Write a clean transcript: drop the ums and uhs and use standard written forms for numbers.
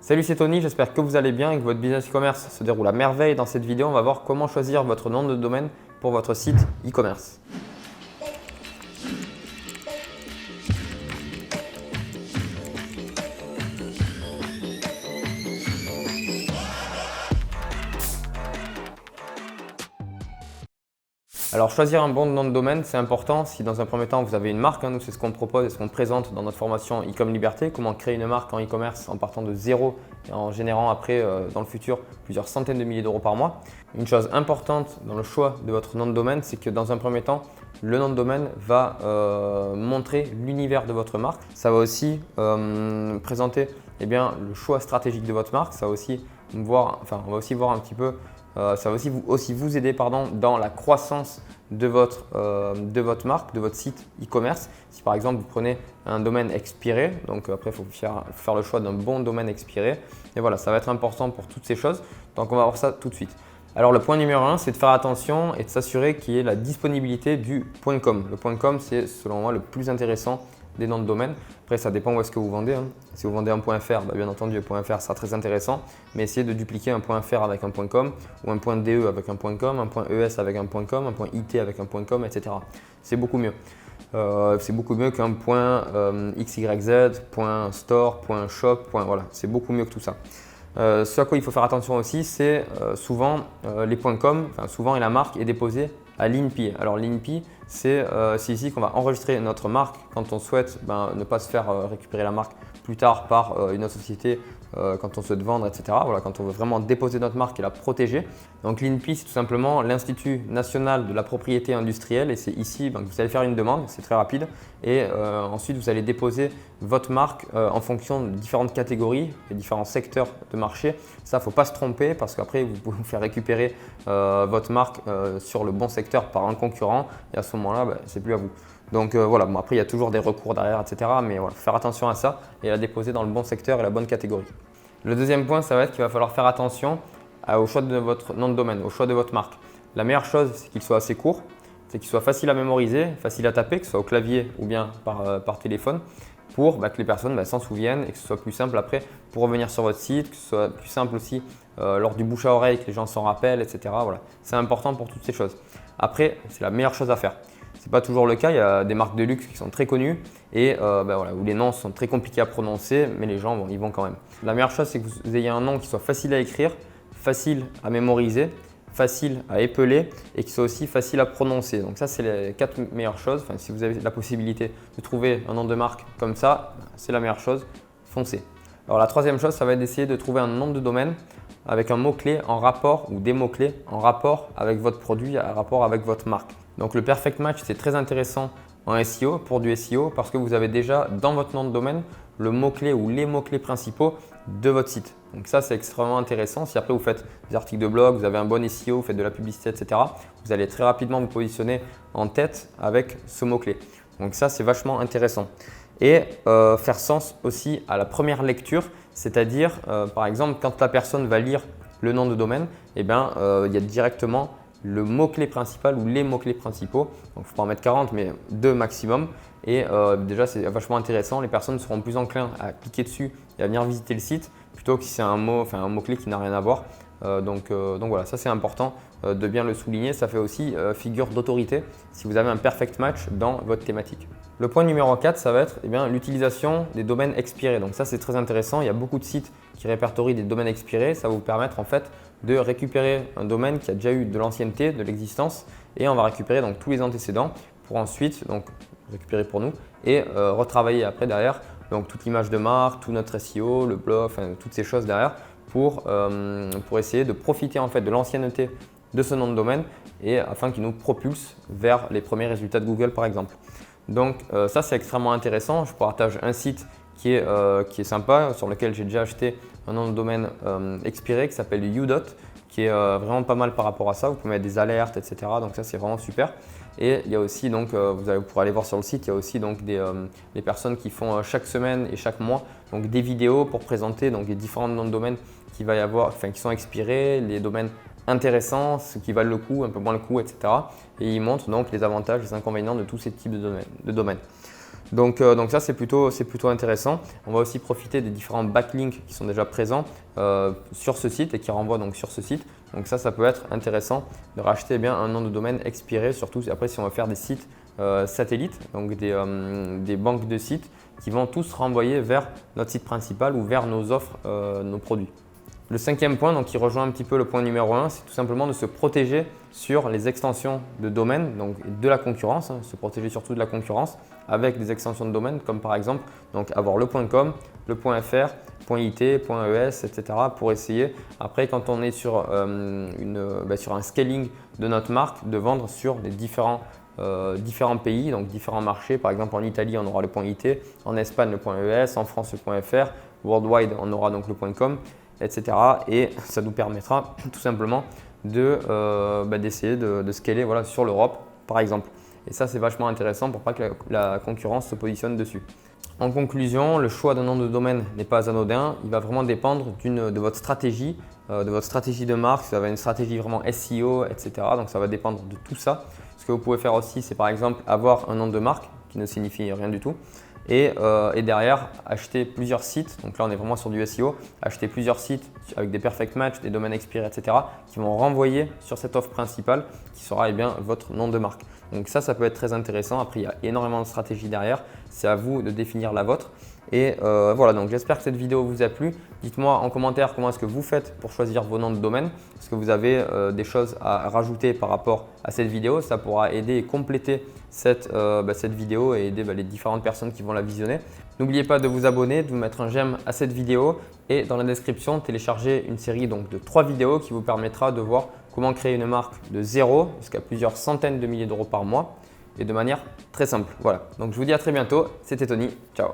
Salut, c'est Tony, j'espère que vous allez bien et que votre business e-commerce se déroule à merveille. Dans cette vidéo, on va voir comment choisir votre nom de domaine pour votre site e-commerce. Alors choisir un bon nom de domaine, c'est important si dans un premier temps vous avez une marque. Nous c'est ce qu'on propose et ce qu'on présente dans notre formation e-com liberté, comment créer une marque en e-commerce en partant de zéro et en générant après dans le futur plusieurs centaines de milliers d'euros par mois. Une chose importante dans le choix de votre nom de domaine, c'est que dans un premier temps, le nom de domaine va montrer l'univers de votre marque. Ça va aussi présenter le choix stratégique de votre marque. Ça va aussi on va aussi voir un petit peu. Ça va aussi vous aider dans la croissance de votre marque, de votre site e-commerce. Si par exemple vous prenez un domaine expiré, donc après il faut faire le choix d'un bon domaine expiré. Et voilà, ça va être important pour toutes ces choses. Donc on va voir ça tout de suite. Alors le point numéro 1, c'est de faire attention et de s'assurer qu'il y ait la disponibilité du .com. Le .com, c'est selon moi le plus intéressant des noms de domaine. Après, ça dépend où est-ce que vous vendez. Si vous vendez un .fr, bien entendu, le .fr sera très intéressant, mais essayez de dupliquer un .fr avec un .com ou un .de avec un .com, un .es avec un .com, un .it avec un .com, etc. C'est beaucoup mieux. C'est beaucoup mieux qu'un .xyz, .store, .shop, voilà. C'est beaucoup mieux que tout ça. Ce à quoi il faut faire attention aussi, c'est souvent les .com, souvent et la marque est déposée à l'INPI. Alors l'INPI, c'est ici qu'on va enregistrer notre marque quand on souhaite ne pas se faire récupérer la marque plus tard par une autre société quand on souhaite vendre, etc. Voilà, quand on veut vraiment déposer notre marque et la protéger. Donc l'INPI, c'est tout simplement l'Institut national de la propriété industrielle et c'est ici que vous allez faire une demande, c'est très rapide et ensuite vous allez déposer votre marque en fonction de différentes catégories et différents secteurs de marché. Ça, il ne faut pas se tromper parce qu'après vous pouvez vous faire récupérer votre marque sur le bon secteur par un concurrent et à ce moment-là, c'est plus à vous. Donc voilà, après il y a toujours des recours derrière, etc. Mais voilà, faut faire attention à ça et la déposer dans le bon secteur et la bonne catégorie. Le deuxième point, ça va être qu'il va falloir faire attention au choix de votre nom de domaine, au choix de votre marque. La meilleure chose, c'est qu'il soit assez court, c'est qu'il soit facile à mémoriser, facile à taper, que ce soit au clavier ou bien par téléphone, pour que les personnes s'en souviennent et que ce soit plus simple après pour revenir sur votre site, que ce soit plus simple aussi lors du bouche à oreille, que les gens s'en rappellent, etc. Voilà. C'est important pour toutes ces choses. Après, c'est la meilleure chose à faire. Ce n'est pas toujours le cas, il y a des marques de luxe qui sont très connues et où les noms sont très compliqués à prononcer, mais les gens y vont quand même. La meilleure chose, c'est que vous ayez un nom qui soit facile à écrire, facile à mémoriser, facile à épeler et qui soit aussi facile à prononcer. Donc ça, c'est les 4 meilleures choses. Si vous avez la possibilité de trouver un nom de marque comme ça, c'est la meilleure chose, foncez. Alors la troisième chose, ça va être d'essayer de trouver un nom de domaine avec un mot-clé en rapport ou des mots-clés en rapport avec votre produit, en rapport avec votre marque. Donc le perfect match, c'est très intéressant en SEO, pour du SEO, parce que vous avez déjà dans votre nom de domaine le mot-clé ou les mots-clés principaux de votre site. Donc ça, c'est extrêmement intéressant. Si après vous faites des articles de blog, vous avez un bon SEO, vous faites de la publicité, etc., vous allez très rapidement vous positionner en tête avec ce mot-clé. Donc ça, c'est vachement intéressant. Et faire sens aussi à la première lecture, c'est-à-dire par exemple quand la personne va lire le nom de domaine, il y a directement le mot-clé principal ou les mots-clés principaux. Donc il ne faut pas en mettre 40 mais 2 maximum. Et déjà c'est vachement intéressant, les personnes seront plus enclins à cliquer dessus et à venir visiter le site plutôt que si c'est un mot-clé qui n'a rien à voir. Donc voilà, ça c'est important de bien le souligner. Ça fait aussi figure d'autorité si vous avez un perfect match dans votre thématique. Le point numéro 4, ça va être l'utilisation des domaines expirés. Donc ça c'est très intéressant. Il y a beaucoup de sites qui répertorient des domaines expirés. Ça va vous permettre en fait de récupérer un domaine qui a déjà eu de l'ancienneté, de l'existence et on va récupérer donc tous les antécédents pour ensuite récupérer pour nous et retravailler après derrière donc toute l'image de marque, tout notre SEO, le blog, toutes ces choses derrière pour essayer de profiter en fait de l'ancienneté de ce nom de domaine et afin qu'il nous propulse vers les premiers résultats de Google par exemple. Donc ça c'est extrêmement intéressant. Je partage un site qui est sympa, sur lequel j'ai déjà acheté un nom de domaine expiré qui s'appelle Udot, qui est vraiment pas mal par rapport à ça. Vous pouvez mettre des alertes, etc. Donc ça c'est vraiment super. Et il y a aussi vous pourrez aller voir sur le site, il y a aussi des personnes qui font chaque semaine et chaque mois des vidéos pour présenter les différents noms de domaines qu'il va y avoir, qui sont expirés, les domaines intéressants, ceux qui valent le coup, un peu moins le coup, etc. Et ils montrent donc les avantages, les inconvénients de tous ces types de domaines. Donc ça, c'est plutôt intéressant. On va aussi profiter des différents backlinks qui sont déjà présents sur ce site et qui renvoient donc sur ce site. Donc ça peut être intéressant de racheter eh bien, un nom de domaine expiré, surtout après si on va faire des sites satellites, donc des banques de sites qui vont tous renvoyer vers notre site principal ou vers nos offres, nos produits. Le cinquième point, donc qui rejoint un petit peu le point numéro 1, c'est tout simplement de se protéger sur les extensions de domaine, donc de la concurrence, se protéger surtout de la concurrence avec des extensions de domaine comme par exemple donc avoir le .com, le .fr, .it, .es, etc. pour essayer après quand on est sur un scaling de notre marque de vendre sur des différents pays, donc différents marchés. Par exemple en Italie on aura le .it, en Espagne le .es, en France le .fr, worldwide on aura donc le .com, etc. Et ça nous permettra tout simplement d'essayer de scaler voilà, sur l'Europe par exemple. Et ça c'est vachement intéressant pour pas que la concurrence se positionne dessus. En conclusion, le choix d'un nom de domaine n'est pas anodin. Il va vraiment dépendre de votre stratégie, de marque. Ça va être une stratégie vraiment SEO, etc. Donc ça va dépendre de tout ça. Ce que vous pouvez faire aussi, c'est par exemple avoir un nom de marque qui ne signifie rien du tout. Et derrière, acheter plusieurs sites. Donc là, on est vraiment sur du SEO. Acheter plusieurs sites avec des perfect match, des domaines expirés, etc. qui vont renvoyer sur cette offre principale qui sera eh bien, votre nom de marque. Donc ça peut être très intéressant. Après, il y a énormément de stratégies derrière. C'est à vous de définir la vôtre. Et voilà, donc j'espère que cette vidéo vous a plu. Dites-moi en commentaire comment est-ce que vous faites pour choisir vos noms de domaine. Est-ce que vous avez des choses à rajouter par rapport à cette vidéo? Ça pourra aider et compléter cette vidéo et aider les différentes personnes qui vont la visionner. N'oubliez pas de vous abonner, de vous mettre un j'aime à cette vidéo et dans la description, téléchargez une série donc, de 3 vidéos qui vous permettra de voir comment créer une marque de zéro jusqu'à plusieurs centaines de milliers d'euros par mois et de manière très simple. Voilà, donc je vous dis à très bientôt. C'était Tony, ciao.